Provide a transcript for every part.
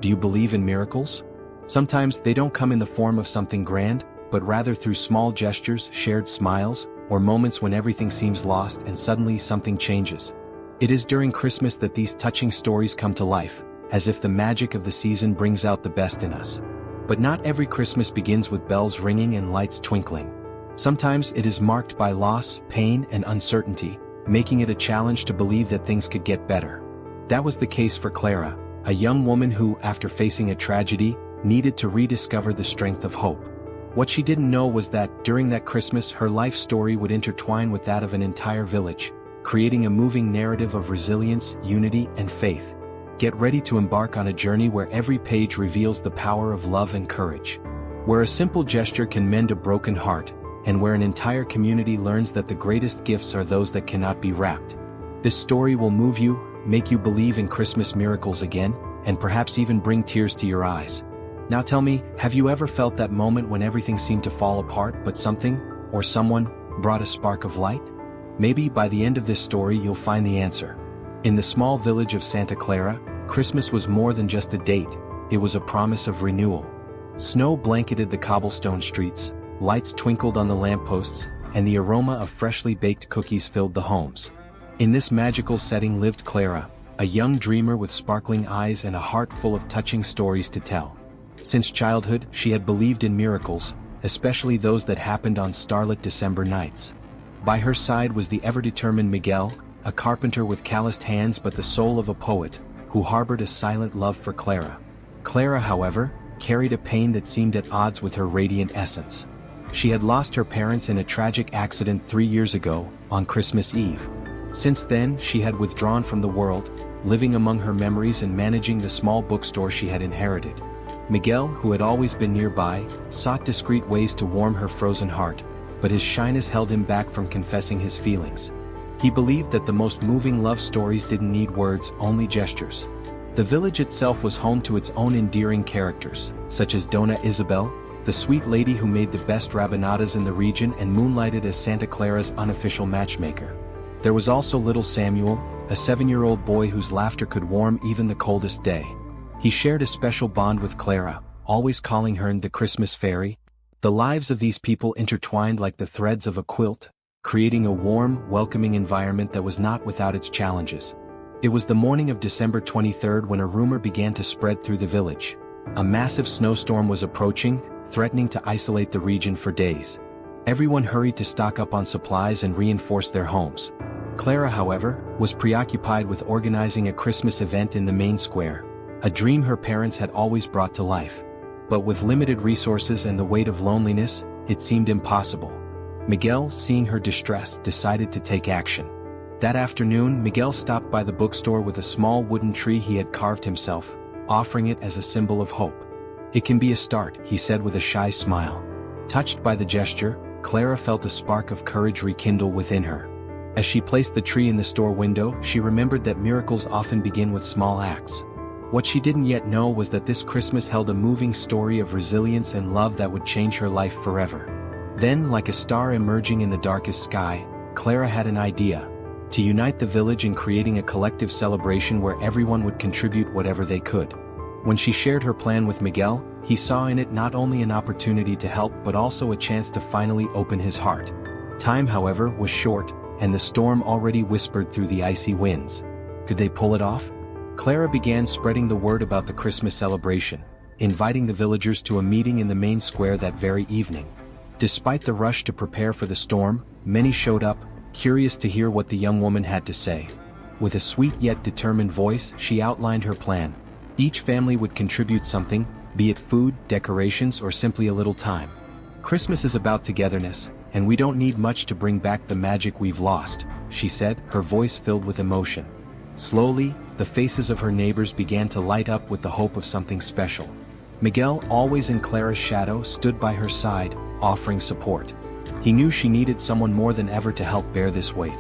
Do you believe in miracles? Sometimes they don't come in the form of something grand, but rather through small gestures, shared smiles, or moments when everything seems lost and suddenly something changes. It is during Christmas that these touching stories come to life, as if the magic of the season brings out the best in us. But not every Christmas begins with bells ringing and lights twinkling. Sometimes it is marked by loss, pain, and uncertainty, making it a challenge to believe that things could get better. That was the case for Clara, a young woman who, after facing a tragedy, needed to rediscover the strength of hope. What she didn't know was that, during that Christmas, her life story would intertwine with that of an entire village, creating a moving narrative of resilience, unity, and faith. Get ready to embark on a journey where every page reveals the power of love and courage. Where a simple gesture can mend a broken heart, and where an entire community learns that the greatest gifts are those that cannot be wrapped. This story will move you, make you believe in Christmas miracles again, and perhaps even bring tears to your eyes. Now tell me, have you ever felt that moment when everything seemed to fall apart but something, or someone, brought a spark of light? Maybe by the end of this story you'll find the answer. In the small village of Santa Clara, Christmas was more than just a date, it was a promise of renewal. Snow blanketed the cobblestone streets, lights twinkled on the lampposts, and the aroma of freshly baked cookies filled the homes. In this magical setting lived Clara, a young dreamer with sparkling eyes and a heart full of touching stories to tell. Since childhood, she had believed in miracles, especially those that happened on starlit December nights. By her side was the ever-determined Miguel, a carpenter with calloused hands but the soul of a poet, who harbored a silent love for Clara. Clara, however, carried a pain that seemed at odds with her radiant essence. She had lost her parents in a tragic accident 3 years ago, on Christmas Eve. Since then, she had withdrawn from the world, living among her memories and managing the small bookstore she had inherited. Miguel, who had always been nearby, sought discreet ways to warm her frozen heart, but his shyness held him back from confessing his feelings. He believed that the most moving love stories didn't need words, only gestures. The village itself was home to its own endearing characters, such as Dona Isabel, the sweet lady who made the best rabanadas in the region and moonlighted as Santa Clara's unofficial matchmaker. There was also little Samuel, a 7-year-old boy whose laughter could warm even the coldest day. He shared a special bond with Clara, always calling her the Christmas fairy. The lives of these people intertwined like the threads of a quilt, creating a warm, welcoming environment that was not without its challenges. It was the morning of December 23rd when a rumor began to spread through the village. A massive snowstorm was approaching, threatening to isolate the region for days. Everyone hurried to stock up on supplies and reinforce their homes. Clara, however, was preoccupied with organizing a Christmas event in the main square, a dream her parents had always brought to life. But with limited resources and the weight of loneliness, it seemed impossible. Miguel, seeing her distress, decided to take action. That afternoon, Miguel stopped by the bookstore with a small wooden tree he had carved himself, offering it as a symbol of hope. "It can be a start," he said with a shy smile. Touched by the gesture, Clara felt a spark of courage rekindle within her. As she placed the tree in the store window, she remembered that miracles often begin with small acts. What she didn't yet know was that this Christmas held a moving story of resilience and love that would change her life forever. Then, like a star emerging in the darkest sky, Clara had an idea: to unite the village in creating a collective celebration where everyone would contribute whatever they could. When she shared her plan with Miguel, he saw in it not only an opportunity to help but also a chance to finally open his heart. Time, however, was short, and the storm already whispered through the icy winds. Could they pull it off? Clara began spreading the word about the Christmas celebration, inviting the villagers to a meeting in the main square that very evening. Despite the rush to prepare for the storm, many showed up, curious to hear what the young woman had to say. With a sweet yet determined voice, she outlined her plan. Each family would contribute something, be it food, decorations, or simply a little time. "Christmas is about togetherness, and we don't need much to bring back the magic we've lost," she said, her voice filled with emotion. Slowly, the faces of her neighbors began to light up with the hope of something special. Miguel, always in Clara's shadow, stood by her side, offering support. He knew she needed someone more than ever to help bear this weight.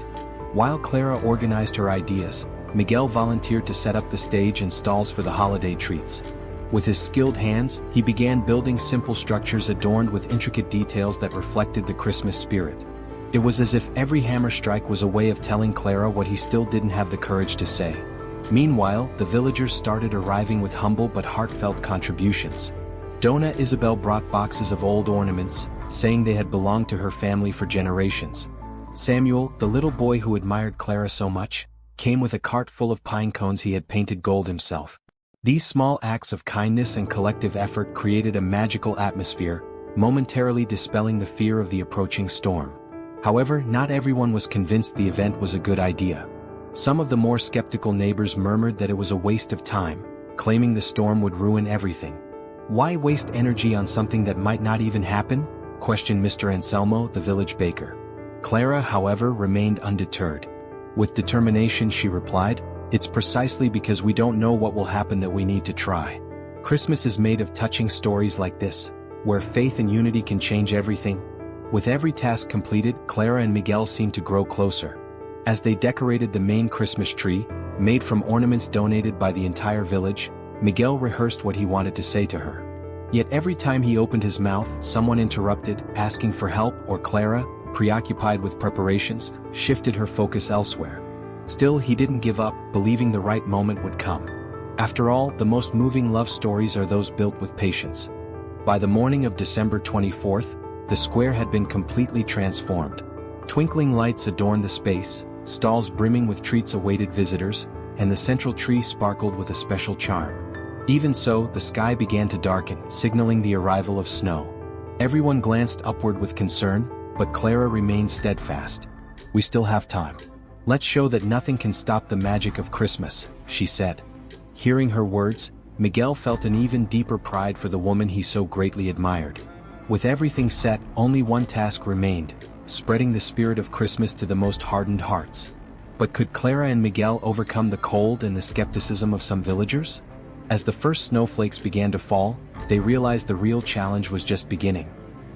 While Clara organized her ideas, Miguel volunteered to set up the stage and stalls for the holiday treats. With his skilled hands, he began building simple structures adorned with intricate details that reflected the Christmas spirit. It was as if every hammer strike was a way of telling Clara what he still didn't have the courage to say. Meanwhile, the villagers started arriving with humble but heartfelt contributions. Donna Isabel brought boxes of old ornaments, saying they had belonged to her family for generations. Samuel, the little boy who admired Clara so much, came with a cart full of pine cones he had painted gold himself. These small acts of kindness and collective effort created a magical atmosphere, momentarily dispelling the fear of the approaching storm. However, not everyone was convinced the event was a good idea. Some of the more skeptical neighbors murmured that it was a waste of time, claiming the storm would ruin everything. "Why waste energy on something that might not even happen?" questioned Mr. Anselmo, the village baker. Clara, however, remained undeterred. With determination she replied, "It's precisely because we don't know what will happen that we need to try. Christmas is made of touching stories like this, where faith and unity can change everything." With every task completed, Clara and Miguel seemed to grow closer. As they decorated the main Christmas tree, made from ornaments donated by the entire village, Miguel rehearsed what he wanted to say to her. Yet every time he opened his mouth, someone interrupted, asking for help, or Clara, preoccupied with preparations, shifted her focus elsewhere. Still, he didn't give up, believing the right moment would come. After all, the most moving love stories are those built with patience. By the morning of December 24th, the square had been completely transformed. Twinkling lights adorned the space, stalls brimming with treats awaited visitors, and the central tree sparkled with a special charm. Even so, the sky began to darken, signaling the arrival of snow. Everyone glanced upward with concern, but Clara remained steadfast. "We still have time. Let's show that nothing can stop the magic of Christmas," she said. Hearing her words, Miguel felt an even deeper pride for the woman he so greatly admired. With everything set, only one task remained: spreading the spirit of Christmas to the most hardened hearts. But could Clara and Miguel overcome the cold and the skepticism of some villagers? As the first snowflakes began to fall, they realized the real challenge was just beginning.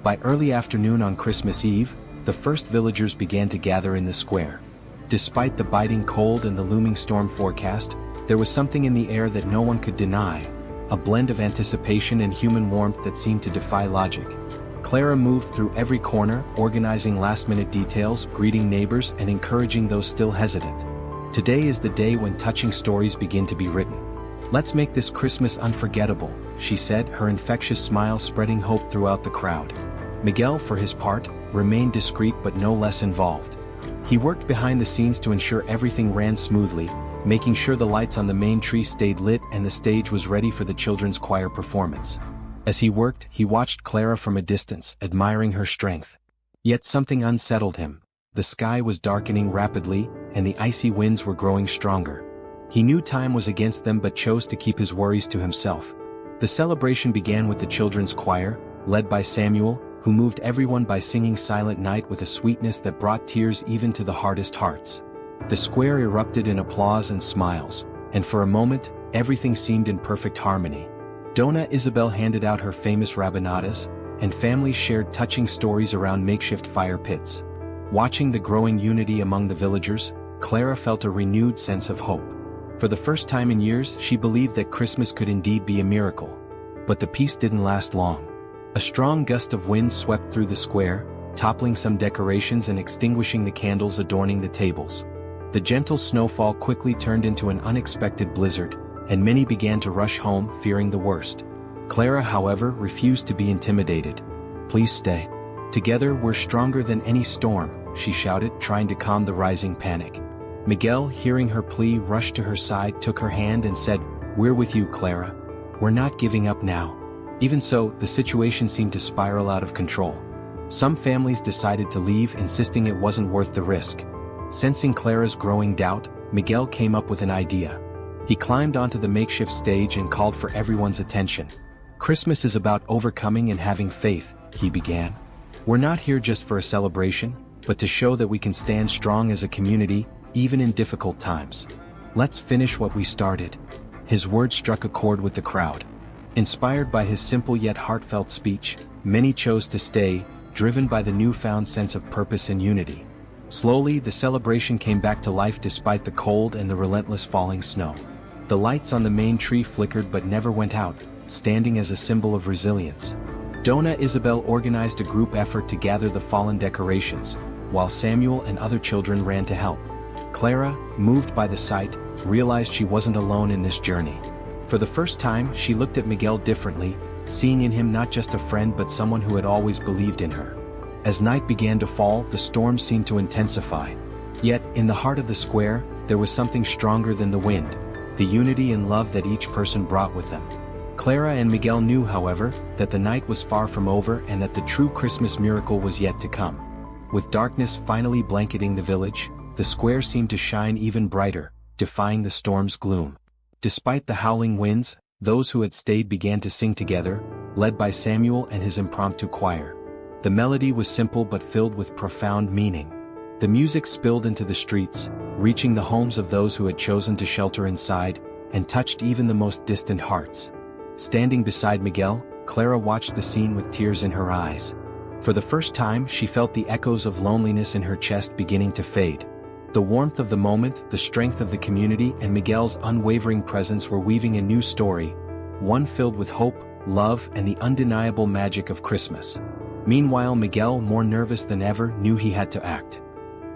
By early afternoon on Christmas Eve, the first villagers began to gather in the square. Despite the biting cold and the looming storm forecast, there was something in the air that no one could deny, a blend of anticipation and human warmth that seemed to defy logic. Clara moved through every corner, organizing last-minute details, greeting neighbors, and encouraging those still hesitant. "Today is the day when touching stories begin to be written. Let's make this Christmas unforgettable," she said, her infectious smile spreading hope throughout the crowd. Miguel, for his part, remained discreet but no less involved. He worked behind the scenes to ensure everything ran smoothly, making sure the lights on the main tree stayed lit and the stage was ready for the children's choir performance. As he worked, he watched Clara from a distance, admiring her strength. Yet something unsettled him. The sky was darkening rapidly, and the icy winds were growing stronger. He knew time was against them but chose to keep his worries to himself. The celebration began with the children's choir, led by Samuel, who moved everyone by singing Silent Night with a sweetness that brought tears even to the hardest hearts. The square erupted in applause and smiles, and for a moment, everything seemed in perfect harmony. Donna Isabel handed out her famous rabanadas, and families shared touching stories around makeshift fire pits. Watching the growing unity among the villagers, Clara felt a renewed sense of hope. For the first time in years, she believed that Christmas could indeed be a miracle. But the peace didn't last long. A strong gust of wind swept through the square, toppling some decorations and extinguishing the candles adorning the tables. The gentle snowfall quickly turned into an unexpected blizzard, and many began to rush home, fearing the worst. Clara, however, refused to be intimidated. "Please stay. Together we're stronger than any storm," she shouted, trying to calm the rising panic. Miguel, hearing her plea, rushed to her side, took her hand and said, "We're with you, Clara. We're not giving up now." Even so, the situation seemed to spiral out of control. Some families decided to leave, insisting it wasn't worth the risk. Sensing Clara's growing doubt, Miguel came up with an idea. He climbed onto the makeshift stage and called for everyone's attention. "Christmas is about overcoming and having faith," he began. "We're not here just for a celebration, but to show that we can stand strong as a community, even in difficult times. Let's finish what we started." His words struck a chord with the crowd. Inspired by his simple yet heartfelt speech, many chose to stay, driven by the newfound sense of purpose and unity. Slowly, the celebration came back to life despite the cold and the relentless falling snow. The lights on the main tree flickered but never went out, standing as a symbol of resilience. Donna Isabel organized a group effort to gather the fallen decorations, while Samuel and other children ran to help. Clara, moved by the sight, realized she wasn't alone in this journey. For the first time, she looked at Miguel differently, seeing in him not just a friend but someone who had always believed in her. As night began to fall, the storm seemed to intensify. Yet, in the heart of the square, there was something stronger than the wind: the unity and love that each person brought with them. Clara and Miguel knew, however, that the night was far from over and that the true Christmas miracle was yet to come. With darkness finally blanketing the village, the square seemed to shine even brighter, defying the storm's gloom. Despite the howling winds, those who had stayed began to sing together, led by Samuel and his impromptu choir. The melody was simple but filled with profound meaning. The music spilled into the streets, reaching the homes of those who had chosen to shelter inside, and touched even the most distant hearts. Standing beside Miguel, Clara watched the scene with tears in her eyes. For the first time, she felt the echoes of loneliness in her chest beginning to fade. The warmth of the moment, the strength of the community, and Miguel's unwavering presence were weaving a new story, one filled with hope, love, and the undeniable magic of Christmas. Meanwhile, Miguel, more nervous than ever, knew he had to act.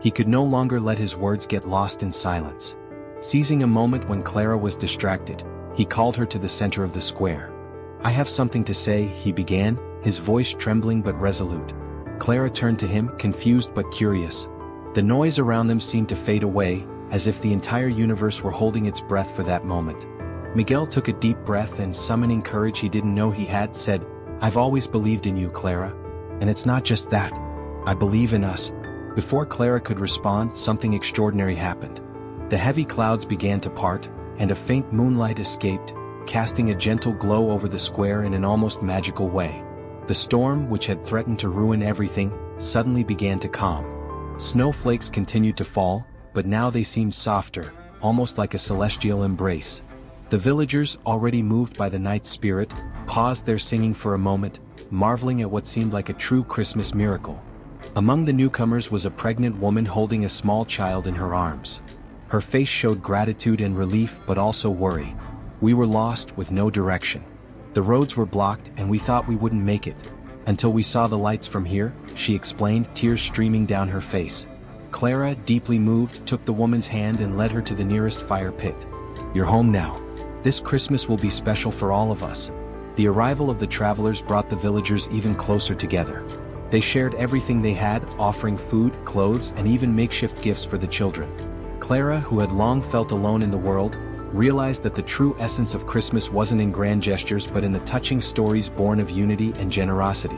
He could no longer let his words get lost in silence. Seizing a moment when Clara was distracted, he called her to the center of the square. "I have something to say," he began, his voice trembling but resolute. Clara turned to him, confused but curious. The noise around them seemed to fade away, as if the entire universe were holding its breath for that moment. Miguel took a deep breath and, summoning courage he didn't know he had, said, "I've always believed in you, Clara. And it's not just that. I believe in us." Before Clara could respond, something extraordinary happened. The heavy clouds began to part, and a faint moonlight escaped, casting a gentle glow over the square in an almost magical way. The storm, which had threatened to ruin everything, suddenly began to calm. Snowflakes continued to fall, but now they seemed softer, almost like a celestial embrace. The villagers, already moved by the night spirit, paused their singing for a moment, marveling at what seemed like a true Christmas miracle. Among the newcomers was a pregnant woman holding a small child in her arms. Her face showed gratitude and relief but also worry. "We were lost, with no direction. The roads were blocked and we thought we wouldn't make it. Until we saw the lights from here," she explained, tears streaming down her face. Clara, deeply moved, took the woman's hand and led her to the nearest fire pit. "You're home now. This Christmas will be special for all of us." The arrival of the travelers brought the villagers even closer together. They shared everything they had, offering food, clothes, and even makeshift gifts for the children. Clara, who had long felt alone in the world, realized that the true essence of Christmas wasn't in grand gestures but in the touching stories born of unity and generosity.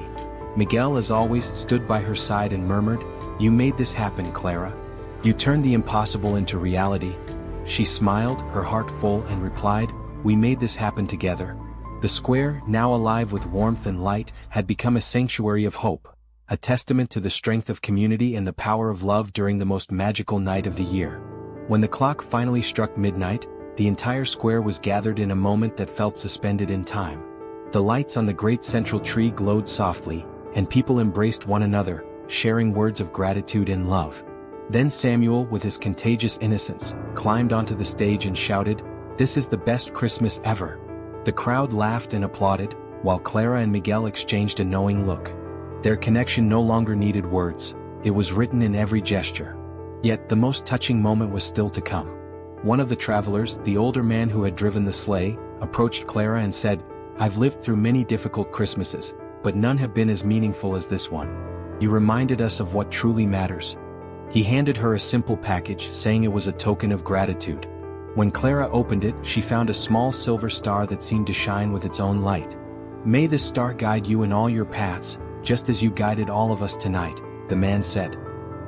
Miguel, as always, stood by her side and murmured, "You made this happen, Clara. You turned the impossible into reality." She smiled, her heart full, and replied, "We made this happen together." The square, now alive with warmth and light, had become a sanctuary of hope, a testament to the strength of community and the power of love during the most magical night of the year. When the clock finally struck midnight, the entire square was gathered in a moment that felt suspended in time. The lights on the great central tree glowed softly, and people embraced one another, sharing words of gratitude and love. Then Samuel, with his contagious innocence, climbed onto the stage and shouted, "This is the best Christmas ever." The crowd laughed and applauded, while Clara and Miguel exchanged a knowing look. Their connection no longer needed words, it was written in every gesture. Yet the most touching moment was still to come. One of the travelers, the older man who had driven the sleigh, approached Clara and said, "I've lived through many difficult Christmases, but none have been as meaningful as this one. You reminded us of what truly matters." He handed her a simple package, saying it was a token of gratitude. When Clara opened it, she found a small silver star that seemed to shine with its own light. "May this star guide you in all your paths, just as you guided all of us tonight," the man said.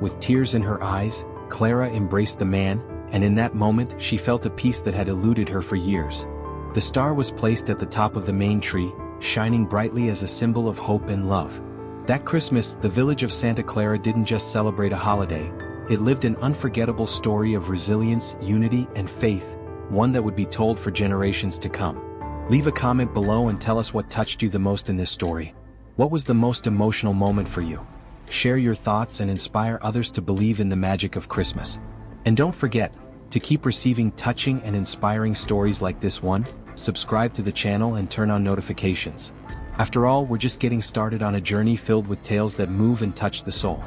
With tears in her eyes, Clara embraced the man, and in that moment she felt a peace that had eluded her for years. The star was placed at the top of the main tree, shining brightly as a symbol of hope and love. That Christmas, the village of Santa Clara didn't just celebrate a holiday, it lived an unforgettable story of resilience, unity, and faith, one that would be told for generations to come. Leave a comment below and tell us what touched you the most in this story. What was the most emotional moment for you? Share your thoughts and inspire others to believe in the magic of Christmas. And don't forget, to keep receiving touching and inspiring stories like this one, subscribe to the channel and turn on notifications. After all, we're just getting started on a journey filled with tales that move and touch the soul.